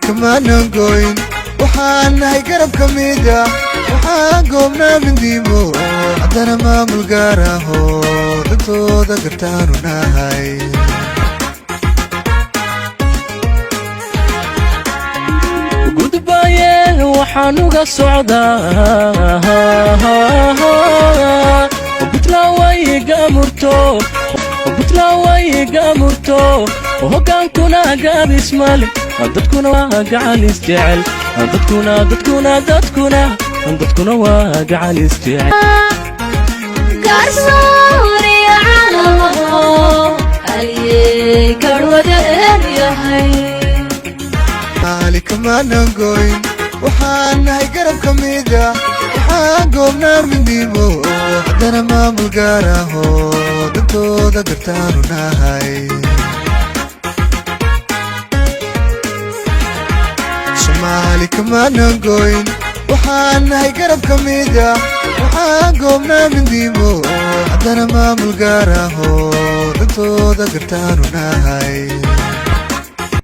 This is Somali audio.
كمان نقول وحنا يقرب كميدا وحاقومنا من ديمو عدنا ما ملقاره دكتو ذكرتانو ناهاي قد بايه وحانوغا السعودة وبتلاوي قامرتو وبتلاوي قامرتو وهقان كنا قاب اسمالي dadkuna waa gacan isjecel dadkuna waa gacan isjecel garsoori calamo haliyey karwada yahay maalika maanangoyn waxaan nahay garab ka mida waxaan goobnaa midnimo haddana maamul gaar aho dantooda gartaanu nahay Somali kamanangoyn waxaan nahay garab ka mida waxaan goobnaa midnimo haddana maamul gaar aho dantooda gartaanu nahay